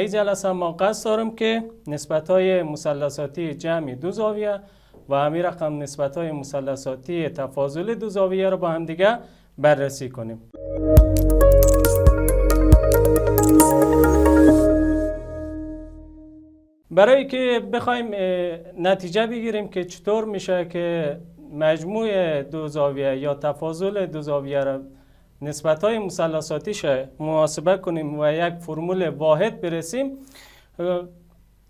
این جلسه ما قصد دارم که نسبت‌های مثلثاتی جمع دو زاویه و همین رقم نسبت‌های مثلثاتی تفاضل دو زاویه رو با هم دیگه بررسی کنیم. برای که بخوایم نتیجه بگیریم که چطور میشه که مجموع دو زاویه یا تفاضل دو زاویه را نسبت‌های مثلثاتیش محاسبه کنیم و یک فرمول واحد برسیم،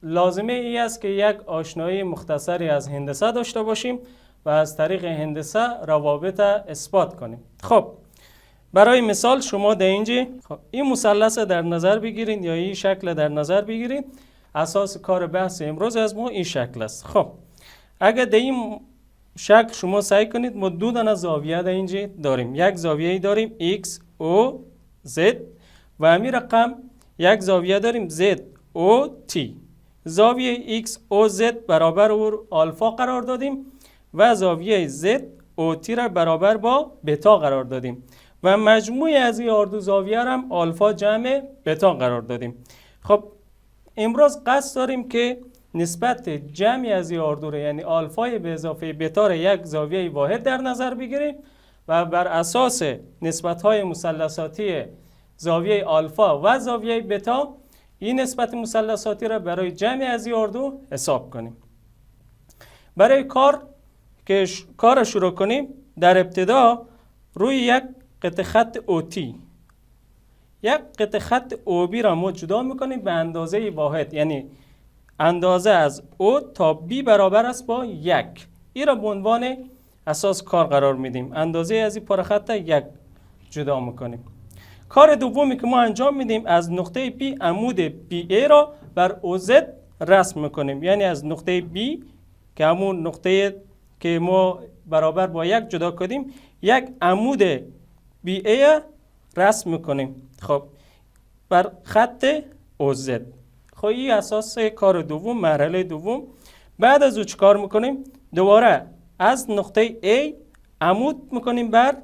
لازمه ای است که یک آشنایی مختصری از هندسه داشته باشیم و از طریق هندسه روابط اثبات کنیم. خب برای مثال شما در اینجا این مثلث در نظر بگیرید یا این شکل در نظر بگیرید. اساس کار بحث امروز از ما این شکل است. خب اگر در این شکل شما سعی کنید، ما دو دانه زاویه در اینجا داریم. یک زاویه داریم x o z و همین رقم یک زاویه داریم z o t. زاویه x o z برابر آلفا قرار دادیم و زاویه z o t را برابر با بتا قرار دادیم و مجموع از این دو زاویه را هم آلفا جمع بتا قرار دادیم. خب امروز قصد داریم که نسبت جمع از این دو یعنی آلفای به اضافه بتا را یک زاویه واحد در نظر بگیریم و بر اساس نسبت‌های مثلثاتی زاویه آلفا و زاویه بتا این نسبت مثلثاتی را برای جمع از این دو حساب کنیم. برای کار شروع کنیم، در ابتدا روی یک قطع خط OT یک قطع خط OB را ما جدا میکنیم به اندازه واحد، یعنی اندازه از O تا B برابر است با 1. این را به عنوان اساس کار قرار میدیم. اندازه از این پارخط 1 جدا میکنیم. کار دومی که ما انجام میدیم، از نقطه P عمود BA را بر OZ رسم میکنیم، یعنی از نقطه B که همون نقطه که ما برابر با 1 جدا کردیم یک عمود BA رسم میکنیم. خب بر خط OZ. خب این اساس کار دوم، مرحله دوم. بعد از او چه کار میکنیم؟ دوباره از نقطه A عمود میکنیم بر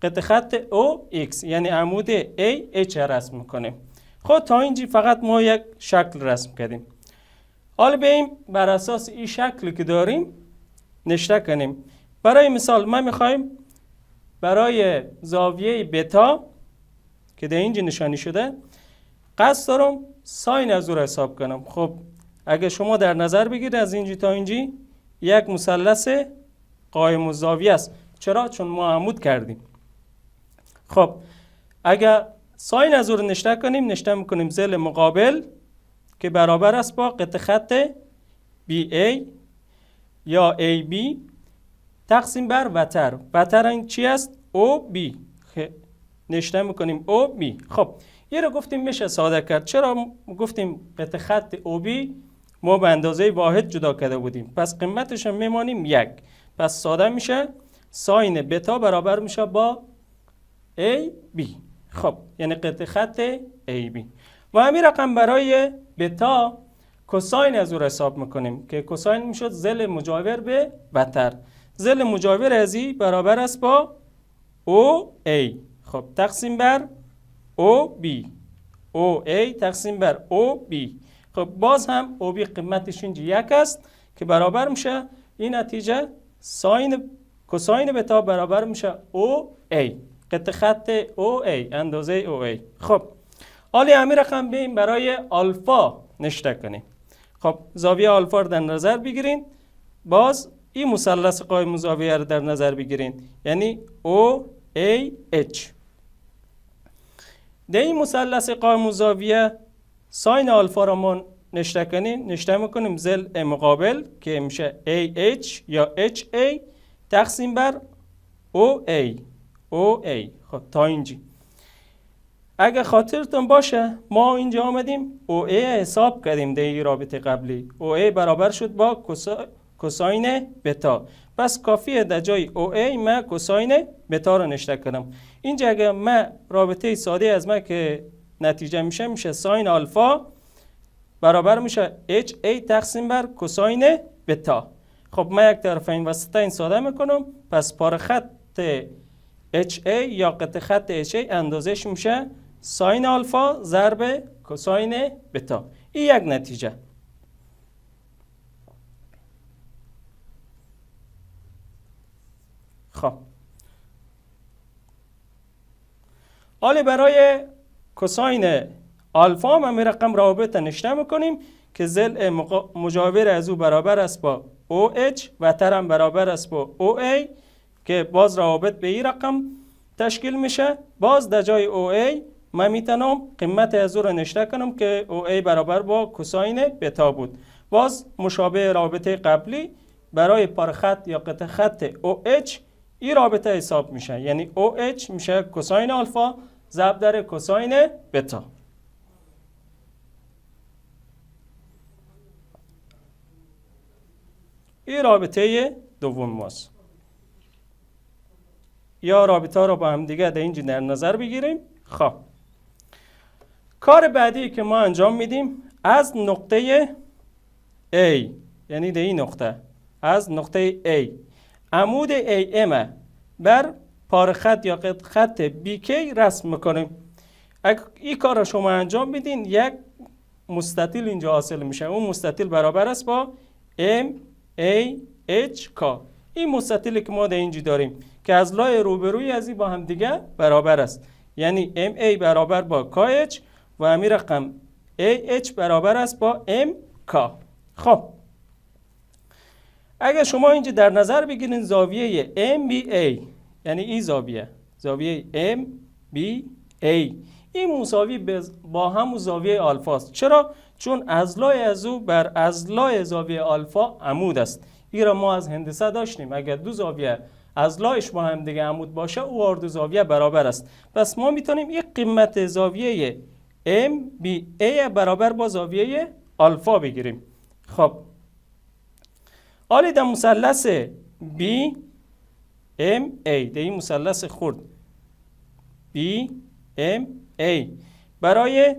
قطع خط OX، یعنی عمود AH رسم میکنیم. خب تا اینجا فقط ما یک شکل رسم کردیم. حالا بیاییم بر اساس این شکلی که داریم نشته کنیم. برای مثال ما میخوایم برای زاویه بتا که در اینجا نشانی شده قصد دارم ساین از او را حساب کنم. خب اگه شما در نظر بگیرید از اینجا تا اینجا یک مثلث قائم الزاویه است. چرا؟ چون ما عمود کردیم. خب اگه ساین از او را نشته کنیم، نشته میکنیم ضلع مقابل که برابر است با قطع خط BA یا AB تقسیم بر وتر. وتر این چی است؟ OB. نشته میکنیم OB. خب یه رو گفتیم میشه ساده کرد. چرا گفتیم قطع خط OB ما به اندازه واحد جدا کرده بودیم، پس قیمتش هم میمانیم 1. پس ساده میشه ساین بتا برابر میشه با AB. خب یعنی قطع خط AB. و همین رقم برای بتا کوساین از او را حساب میکنیم که کوساین میشد ضلع مجاور به وتر. ضلع مجاور از این برابر است با OA. خب تقسیم بر OB. OA تقسیم بر OB. خب باز هم OB قیمتش اینجا 1 است که برابر میشه این نتیجه کوساین بتا برابر میشه OA. قطع خط OA، اندازه OA. خب حالا همین رقم بیاییم برای آلفا نشته کنیم. خب زاویه آلفا رو در نظر بگیرین. باز این مثلث قائم الزاویه رو در نظر بگیرین، یعنی OAH. در این مثلث قائم الزاویه ساین آلفا را ما نشته کنیم، نشته میکنیم ضلع مقابل که میشه AH یا HA تقسیم بر OA. خب تا اینجا اگه خاطرتون باشه ما اینجا آمدیم OA حساب کردیم در این رابطه قبلی. OA برابر شد با کوساین بتا. پس کافیه در جای OA من کوساین بتا رو نشته کنم. اینجا اگه من رابطه ساده از من که نتیجه میشه ساین آلفا برابر میشه HA تقسیم بر کوساین بتا. خب من یک طرف این وسط این ساده میکنم. پس پاره خط HA یا قطع خط HA اندازش میشه ساین آلفا ضرب کوساین بتا. این یک نتیجه. خب حالا برای کوساین آلفا ما می رقم رابط نشته میکنیم که ضلع مجاور از او برابر است با OH و ترم برابر است با OA که باز روابط به این رقم تشکیل میشه. باز در جای OA من میتونم قیمت از او را نشته کنم که OA برابر با کوساین بتا بود. باز مشابه رابطه قبلی برای پارخط یا قطع خط OH این رابطه حساب میشه، یعنی OH میشه کوساین آلفا ضرب در کوساین بتا. این رابطه دوم ماست. یا رابطه را با هم دیگه در اینجا در نظر بگیریم. خب کار بعدی که ما انجام میدیم از نقطه A، یعنی در این نقطه از نقطه A عمود AM بر پارخط یا خط BK رسم میکنیم. اگر این کار را شما انجام بدین یک مستطیل اینجا حاصل میشه. اون مستطیل برابر است با MAHK. این مستطیلی که ما در اینجا داریم که از لای روبروی از این با هم دیگه برابر است، یعنی MA برابر با KH و همین رقم AH برابر است با MK. خب اگر شما اینجا در نظر بگیرین زاویه MBA، یعنی این زاویه MBA این مساوی با همون زاویه آلفا است. چرا؟ چون ازلای از او بر ازلای زاویه آلفا عمود است. این را ما از هندسه داشتیم، اگر دو زاویه ازلایش با هم دیگه عمود باشه او دو زاویه برابر است. پس ما میتونیم این قیمت زاویه MBA برابر با زاویه آلفا بگیریم. خب حالا در مثلث BMA، در این مثلث خرد BMA برای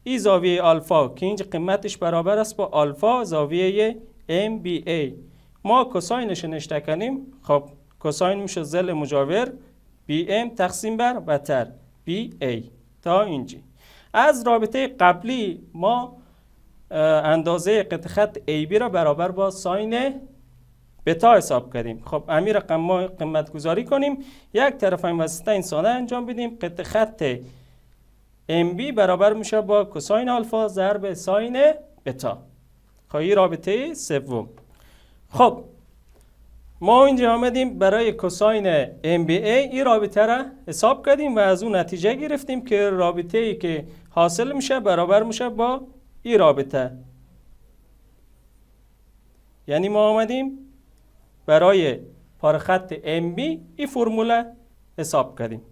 این زاویه آلفا که اینجا قیمتش برابر است با آلفا زاویه MBA ما کوساینش نشته کنیم. خب کوساین میشه ضلع مجاور BM تقسیم بر وتر BA تا اینجا. از رابطه قبلی ما اندازه قطع خط AB را برابر با ساین بتا حساب کردیم. خب همین رقم ما قیمت گذاری کنیم، یک طرف این واسطه این ساده انجام بدیم. قطع خط MB برابر میشه با کوساین آلفا ضرب ساین بتا. خب این رابطه سوم. خب ما اینجا آمدیم برای کوساین MBA این رابطه را حساب کردیم و از اون نتیجه گرفتیم که رابطه ای که حاصل میشه برابر میشه با این رابطه. یعنی ما آمدیم برای پارخط MB این فرموله حساب کردیم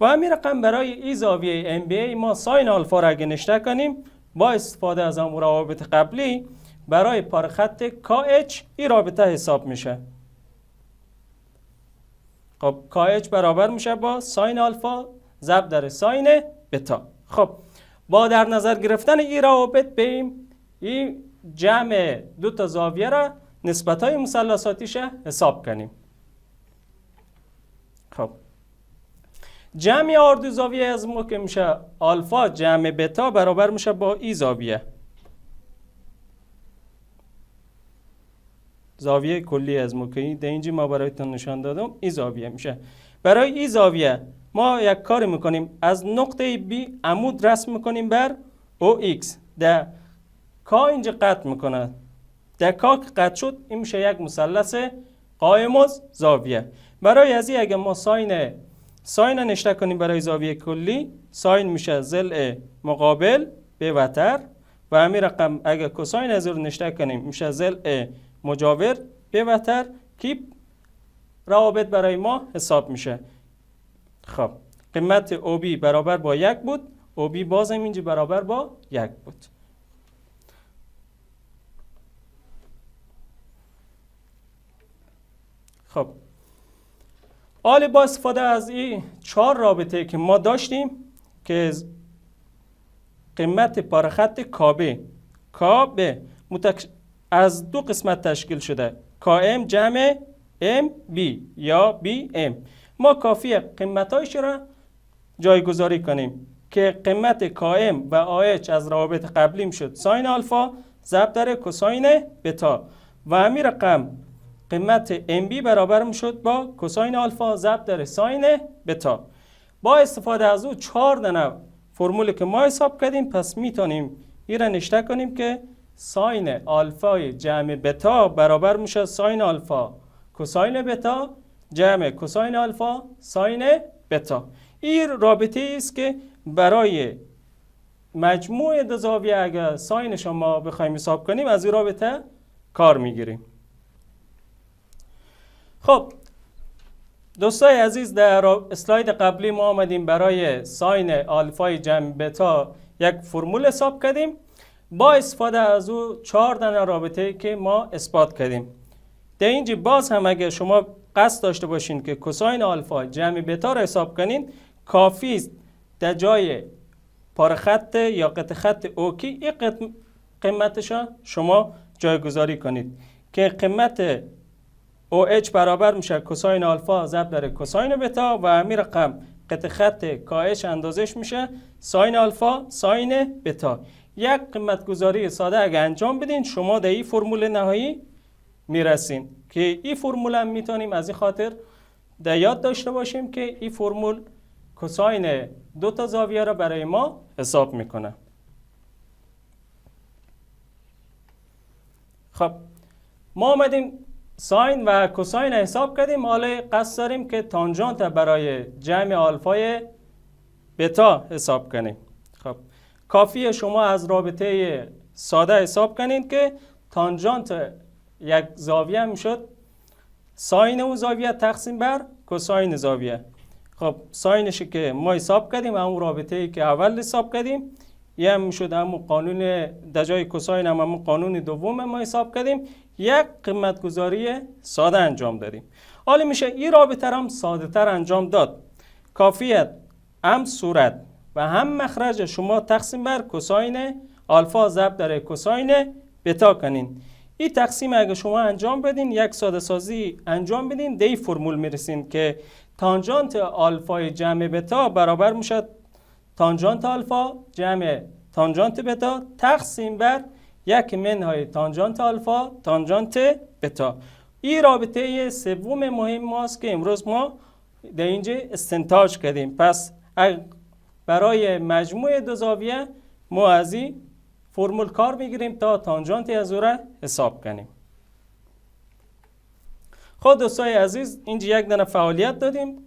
و همین رقم برای این زاویه MBA ما ساین آلفا را اگه نشته کنیم با استفاده از همون روابط قبلی برای پارخط KH این رابطه حساب میشه. خب KH برابر میشه با ساین آلفا ضرب در ساین بتا. خب با در نظر گرفتن این روابط بیم این جمع دو تا زاویه را نسبت های مثلثاتیش حساب کنیم. خب جمع آردو زاویه از ما که میشه آلفا جمع بتا برابر میشه با این زاویه کلی از ما که در اینجا ما برایتون نشان دادم این زاویه میشه. برای این زاویه ما یک کار میکنیم، از نقطه B عمود رسم میکنیم بر OX. در K اینجا قطع میکنه. در K که قطع شد این میشه یک مثلث قائم الزاویه. برای از این اگه ما ساین نشته کنیم برای زاویه کلی، ساین میشه ضلع مقابل به وتر و همین رقم اگه کوساین از رو نشته کنیم میشه ضلع مجاور به وتر که روابط برای ما حساب میشه. خب قیمت OB برابر با 1 بود، OB بازم اینجا برابر با 1 بود. خب حالا با استفاده از این 4 رابطه که ما داشتیم که قیمت پارخط KB از دو قسمت تشکیل شده، KM جمع MB یا BM، ما کافیه قیمتایش را جایگذاری کنیم. که قیمت قائم و آیچ از روابط قبلی میشد ساین آلفا ضرب در کوساین بتا و همین رقم قیمت ام بی برابر میشد با کوساین آلفا ضرب در ساین بتا. با استفاده از او 4 دانه فرمولی که ما حساب کردیم، پس میتونیم این را نشته کنیم که ساین آلفای جمع بتا برابر میشه ساین آلفا کوساین بتا جمع کوساین آلفا ساین بتا. این رابطه است که برای مجموع دو زاویه اگر ساینش ما بخوایم حساب کنیم از این رابطه کار میگیریم. خب دوستای عزیز، در اسلاید قبلی ما آمدیم برای ساین آلفای جمع بتا یک فرمول حساب کردیم. با استفاده از او 4 دانه رابطه که ما اثبات کردیم. در اینجا باز هم اگر شما قصد داشته باشین که کوساین آلفا جمع بتا را حساب کنین، کافی است در جای پاره خط یا قطع خط اوکی این قیمتش شما جایگذاری کنید که قیمت OH برابر میشه کوساین آلفا ضرب در کوساین بتا و همین رقم قطع خط KH اندازش میشه ساین آلفا ساین بتا. یک قیمت گذاری ساده اگر انجام بدین شما در این فرمول نهایی میرسین که این فرمول هم میتونیم از این خاطر در یاد داشته باشیم که این فرمول کوساین دو تا زاویه را برای ما حساب میکنه. خب ما آمدیم ساین و کوساین حساب کردیم، حالا قصد داریم که تانژانت برای جمع آلفای بتا حساب کنیم. خب کافیه شما از رابطه ساده حساب کنید که تانژانت یک زاویه میشد ساین اون زاویه تقسیم بر کوساین زاویه. خب ساینش که ما حساب کردیم، همون رابطه ای که اول حساب کردیم، یه هم میشد همون قانون در جای کوساین هم همون قانون دوم ما حساب کردیم، یک قیمت گذاری ساده انجام دادیم. حالا میشه این رابطه هم ساده تر انجام داد. کافیت هم صورت و هم مخرج شما تقسیم بر کوساین آلفا ضرب در کوساین بتا کنین. این تقسیم اگه شما انجام بدین، یک ساده سازی انجام بدین، در این فرمول میرسین که تانژانت آلفای جمع بتا برابر میشه تانژانت آلفا جمع تانژانت بتا تقسیم بر یک منهای تانژانت آلفا تانژانت بتا. این رابطه سوم مهم ماست که امروز ما در اینجا استنتاج کردیم. پس برای مجموع دو زاویه ما از این فرمول کار میگیریم تا تانژانت از او را حساب کنیم. خب دوستای عزیز، اینجا یک دانه فعالیت دادیم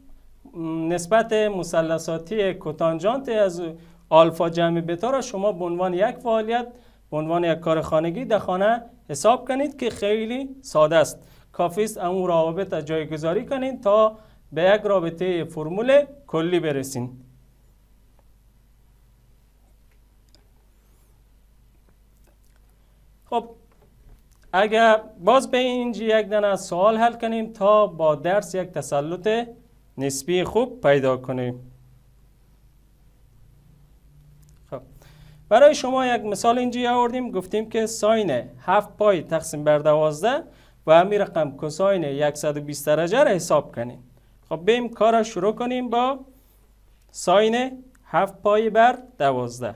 نسبت مثلثاتی کوتانژانت از آلفا جمع بتا را شما به عنوان یک فعالیت، به عنوان یک کار خانگی در خانه حساب کنید که خیلی ساده است. کافی است اون روابط را جایگذاری کنید تا به یک رابطه فرمول کلی برسین. خب اگر باز به اینجا یک دانه سوال حل کنیم تا با درس یک تسلط نسبی خوب پیدا کنیم. خب برای شما یک مثال اینجا آوردیم، گفتیم که ساین 7 پای تقسیم بر 12 و همین رقم کوساین 120 درجه را حساب کنیم. خب بریم کار را شروع کنیم با ساین 7 پای بر 12.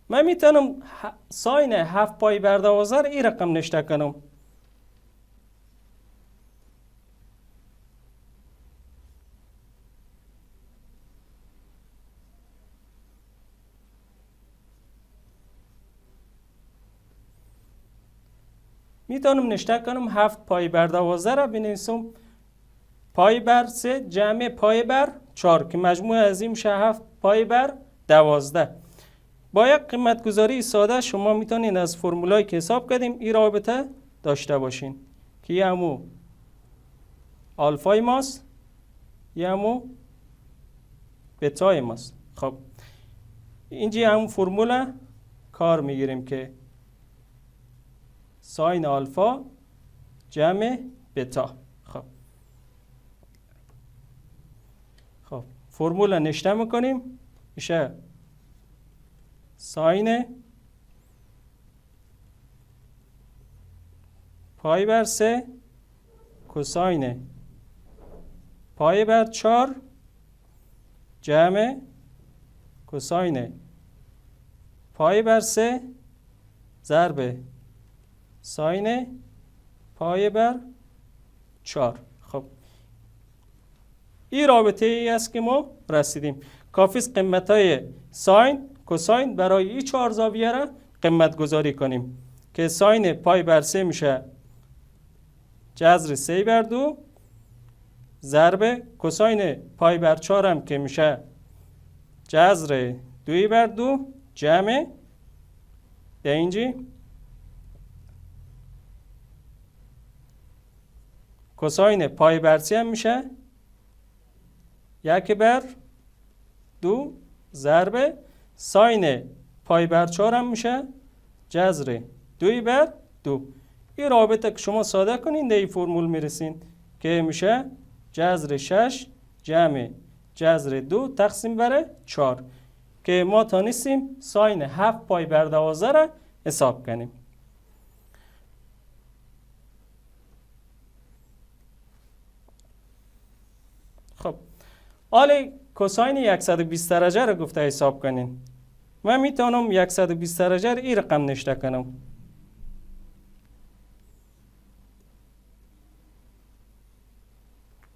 من میتونم ساین 7 پای بر 12 این رقم نشته کنم. میتونم نشته کنم 7 پای بر 12 را بنویسم پای بر 3 جمع پای بر 4 که مجموع از این میشه 7 پای بر 12. با یک قیمت گذاری ساده شما میتونید از فرمولایی که حساب کردیم این رابطه داشته باشین که یه همو آلفای ماست یه همو بتای ماست. خب اینجا همون فرموله کار میگیریم که ساین آلفا جمع بتا. خب فرموله نشته میکنیم، میشه ساین پای بر 3 کوساین پای بر 4 جمع کوساین پای بر 3 ضرب ساین پای بر 4. خب این رابطه ای است که ما رسیدیم. کافی است قیمت های ساین کوساین برای این 4 زاویه را قیمت گذاری کنیم که ساین پای بر 3 میشه جذر 3 بر 2 ضرب کوساین پای بر 4 هم که میشه جذر 2 بر 2 جمع در اینجا کوساین پای بر 3 هم میشه 1 بر 2 ضرب ساین پای بر 4 هم میشه جذر 2 بر 2. این رابطه که شما ساده کنین در این فرمول میرسین که میشه جذر 6 جمع جذر 2 تقسیم بر 4 که ما تانستیم ساین 7 پای بر 12 را حساب کنیم. خب حالا کوساین 120 درجه را گفته حساب کنین. من میتونم 120 درجه را این رقم نشته کنم.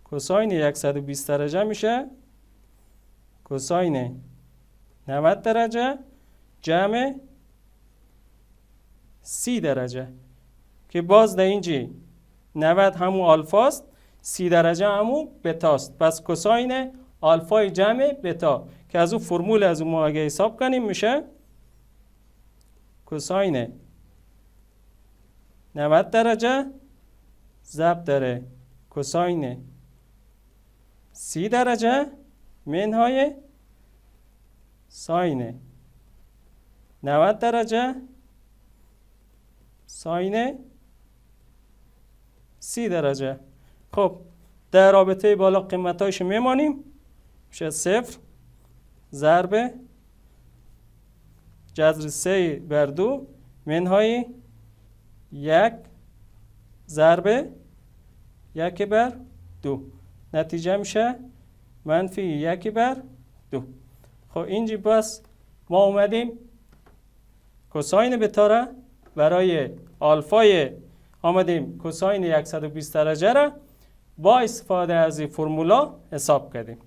کوساین 120 درجه میشه کوساین 90 درجه جمع 30 درجه که باز در اینجا 90 همون آلفا است 30 درجه همون بتا است. پس کوساین آلفای جمع بتا که از اون فرمول از اون ما اگه حساب کنیم میشه کوساین 90 درجه ضرب در کوساین 30 درجه منهای ساین 90 درجه ساین 30 درجه. خب در رابطه بالا قیمتایش میمانیم میشه 0 ضرب جذر 3 بر 2 منهای 1 ضرب 1 بر 2 نتیجه میشه منفی 1 بر 2. خب اینجا بس ما اومدیم کوساین بتا را برای آلفای آمدیم کوساین 120 درجه را با استفاده از این فرمولا حساب کردیم.